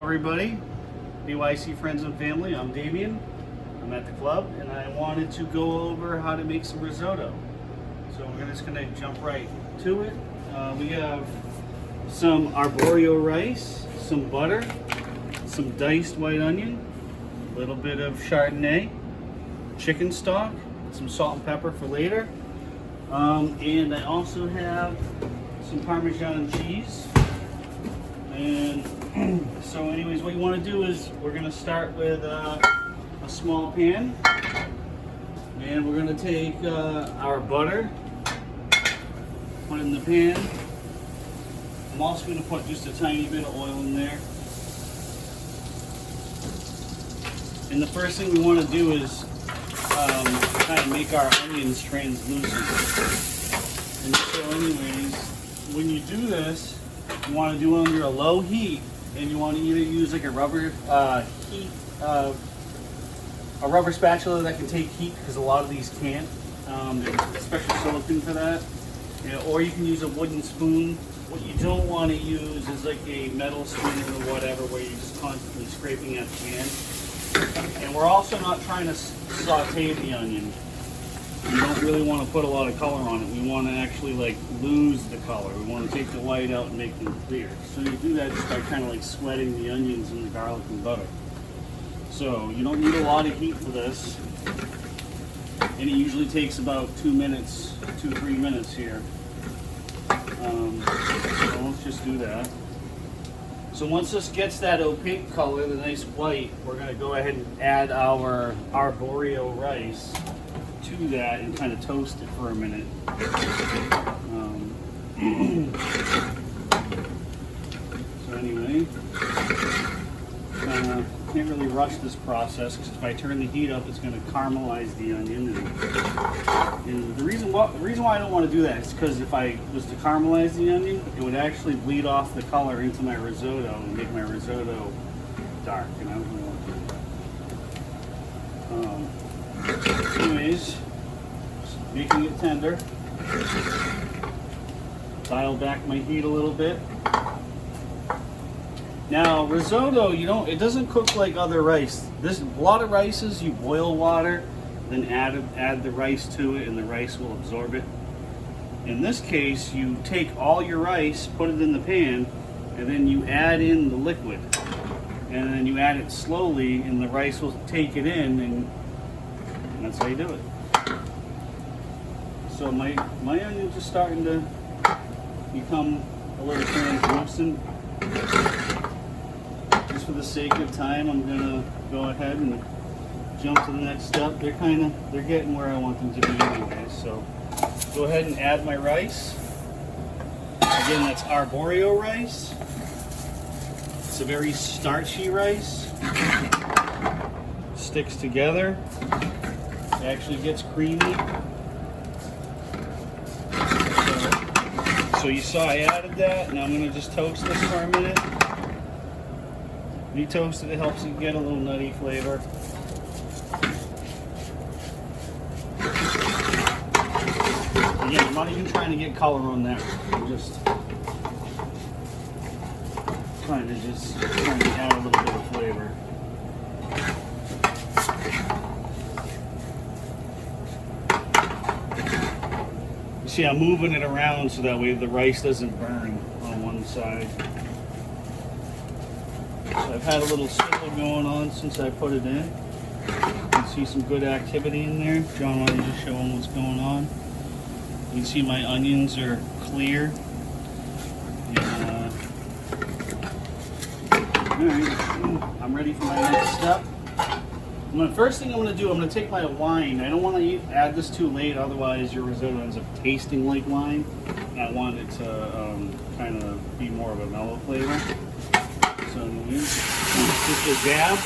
Everybody, BYC friends and family, I'm Damion. I'm at the club and I wanted to go over how to make some risotto. So we're just going to jump right to it. We have some arborio rice, some butter, some diced white onion, a little bit of Chardonnay, chicken stock, some salt and pepper for later. And I also have some Parmesan cheese. And so anyways, what you want to do is we're going to start with a small pan. And we're going to take our butter, put it in the pan. I'm also going to put just a tiny bit of oil in there. And the first thing we want to do is kind of make our onions translucent. And so anyways, when you do this, you want to do it under a low heat, and you want to either use like a rubber rubber spatula that can take heat, because a lot of these can't. There's special silicone for that. Or you can use a wooden spoon. What you don't want to use is like a metal spoon or whatever, where you're just constantly scraping at the pan. And we're also not trying to saute the onion. We don't really want to put a lot of color on it. We want to actually like lose the color. We want to take the white out and make them clear. So you do that just by kind of like sweating the onions and the garlic and butter. So you don't need a lot of heat for this. And it usually takes about 2 minutes, 2-3 minutes here. So let's just do that. So once this gets that opaque color, the nice white, we're going to go ahead and add our arborio rice to that and kind of toast it for a minute. So anyway, can't really rush this process, because if I turn the heat up, it's going to caramelize the onion. And the reason why I don't want to do that is because if I was to caramelize the onion, it would actually bleed off the color into my risotto and make my risotto dark, and I don't really want to do that. Anyways, making it tender. Dial back my heat a little bit. Now risotto, it doesn't cook like other rice. A lot of rices, you boil water, then add the rice to it, and the rice will absorb it. In this case, you take all your rice, put it in the pan, and then you add in the liquid, and then you add it slowly, and the rice will take it in, and that's how you do it. So my onions are starting to become a little translucent. Just for the sake of time, I'm gonna go ahead and jump to the next step. They're getting where I want them to be anyway. So go ahead and add my rice. Again, that's arborio rice. It's a very starchy rice. Sticks together. It actually gets creamy. So you saw I added that, and I'm going to just toast this for a minute. When you toast it, it helps you get a little nutty flavor. Again, I'm not even trying to get color on that. I'm just trying to add a little bit of flavor. See, I'm moving it around so that way the rice doesn't burn on one side. So I've had a little sizzle going on since I put it in. You can see some good activity in there. John, why don't you just show them what's going on? You can see my onions are clear. Alright, I'm ready for my next step. First thing I'm going to do, I'm going to take my wine. I don't want to add this too late, otherwise your risotto ends up tasting like wine. And I want it to kind of be more of a mellow flavor. So just a dab.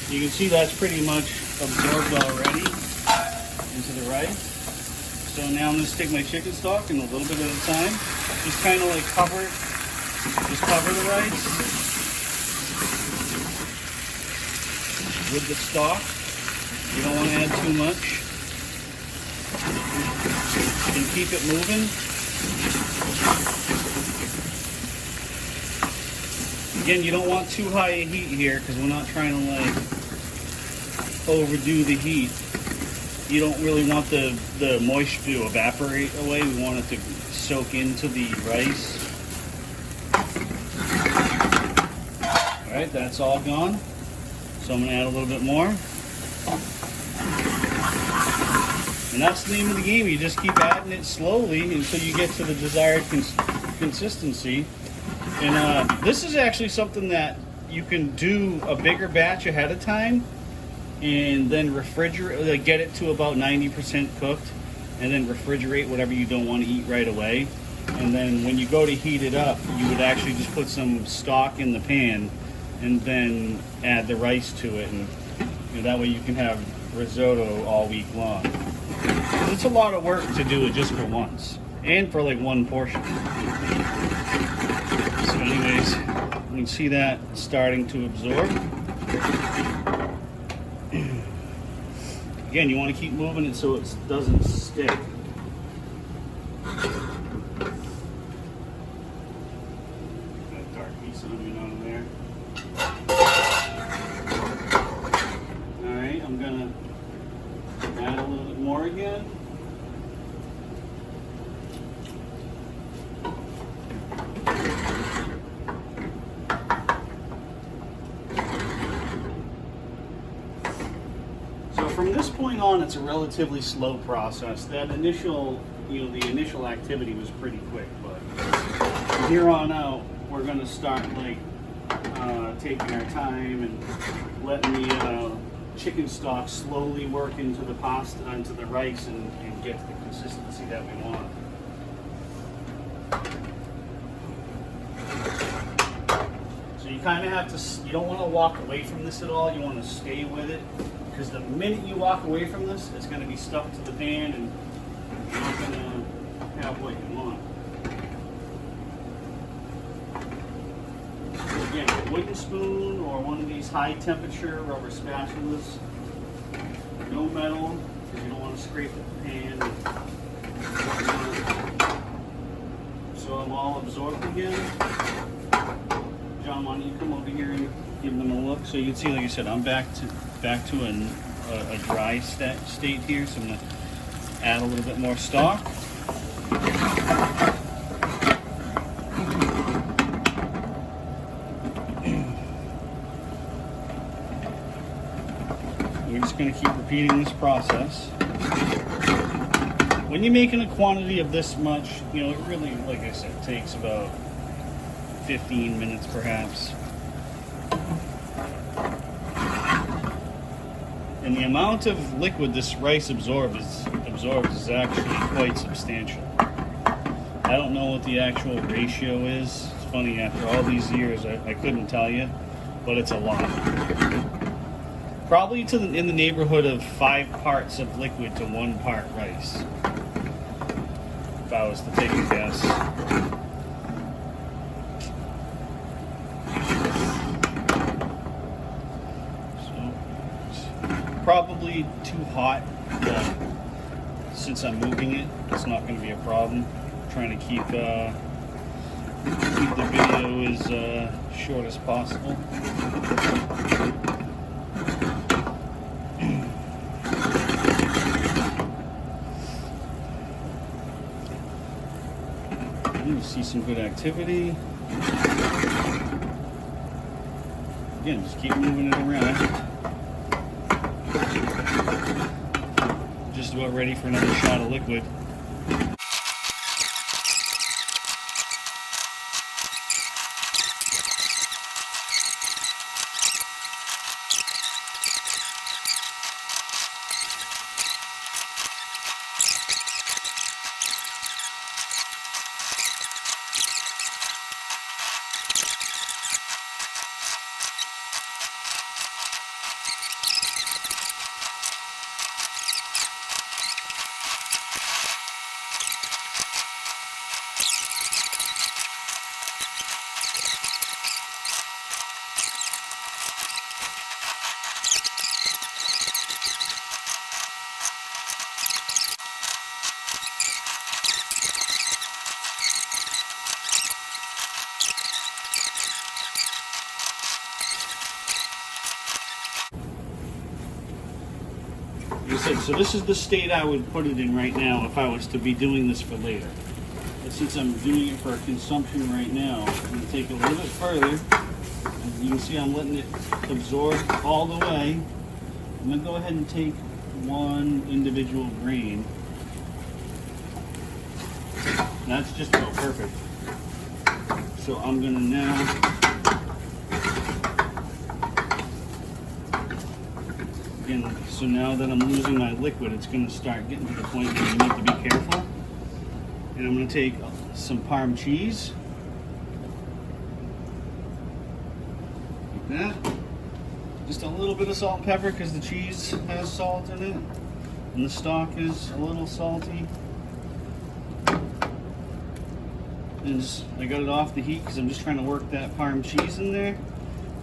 You can see that's pretty much absorbed already into the rice. So now I'm going to stick my chicken stock in a little bit at a time. Just kind of like cover the rice with the stock. You don't want to add too much. and keep it moving. Again, you don't want too high a heat here because we're not trying to like overdo the heat. You don't really want the moisture to evaporate away. We want it to soak into the rice. Alright, that's all gone. So I'm going to add a little bit more. And that's the name of the game. You just keep adding it slowly until you get to the desired consistency. And this is actually something that you can do a bigger batch ahead of time and then refrigerate, like get it to about 90% cooked, and then refrigerate whatever you don't want to eat right away. And then when you go to heat it up, you would actually just put some stock in the pan and then add the rice to it, and that way you can have risotto all week long. It's a lot of work to do it just for once, and for like one portion. So anyways, you can see that starting to absorb. Again, you want to keep moving it so it doesn't stick. Got a dark piece of onion on there. Alright, I'm going to add a little bit more again. From this point on, it's a relatively slow process. That initial, the initial activity was pretty quick, but from here on out, we're going to start like taking our time and letting the chicken stock slowly work into the pasta, into the rice, and get to the consistency that we want. So you kind of have to, you don't want to walk away from this at all. You want to stay with it. Because the minute you walk away from this, it's going to be stuck to the pan and you're not going to have what you want. So again, a wooden spoon or one of these high temperature rubber spatulas. No metal, because you don't want to scrape the pan. So I'm all absorbed again. John, why don't you come over here and give them a look? So you can see, like I said, I'm back to a dry state here, so I'm going to add a little bit more stock. We're just going to keep repeating this process. When you're making a quantity of this much, it really, like I said, takes about 15 minutes perhaps. And the amount of liquid this rice absorbs is actually quite substantial. I don't know what the actual ratio is. It's funny, after all these years, I couldn't tell you, but it's a lot. Probably in the neighborhood of 5 parts of liquid to 1 part rice, if I was to take a guess. Probably too hot, but since I'm moving it, it's not going to be a problem. I'm trying to keep the video as short as possible. You see some good activity. Again, just keep moving it around. Just about ready for another shot of liquid. I said, so this is the state I would put it in right now if I was to be doing this for later. But since I'm doing it for consumption right now, I'm going to take it a little bit further. As you can see, I'm letting it absorb all the way. I'm going to go ahead and take one individual grain. That's just about perfect. So I'm going to now, again, so now that I'm losing my liquid, it's going to start getting to the point where you need to be careful. And I'm going to take some Parm cheese. Like that. Just a little bit of salt and pepper because the cheese has salt in it. And the stock is a little salty. And I got it off the heat because I'm just trying to work that Parm cheese in there.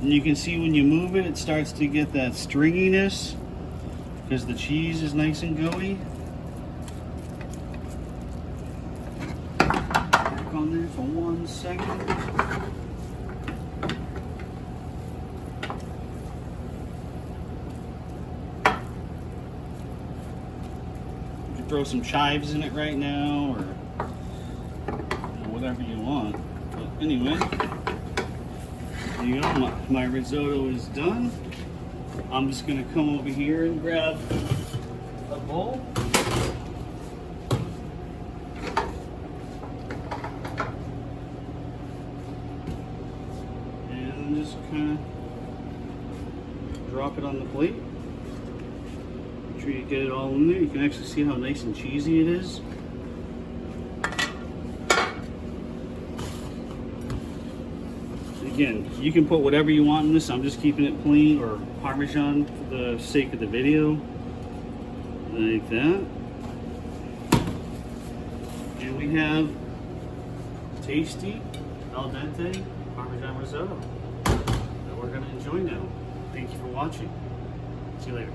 And you can see when you move it, it starts to get that stringiness because the cheese is nice and gooey. Back on there for 1 second. You can throw some chives in it right now, or whatever you want. But anyway, there you go. My risotto is done. I'm just going to come over here and grab a bowl. And just kind of drop it on the plate. Make sure you get it all in there. You can actually see how nice and cheesy it is. Again, you can put whatever you want in this. I'm just keeping it plain, or Parmesan for the sake of the video. Like that. And we have tasty al dente Parmesan risotto that we're going to enjoy now. Thank you for watching. See you later.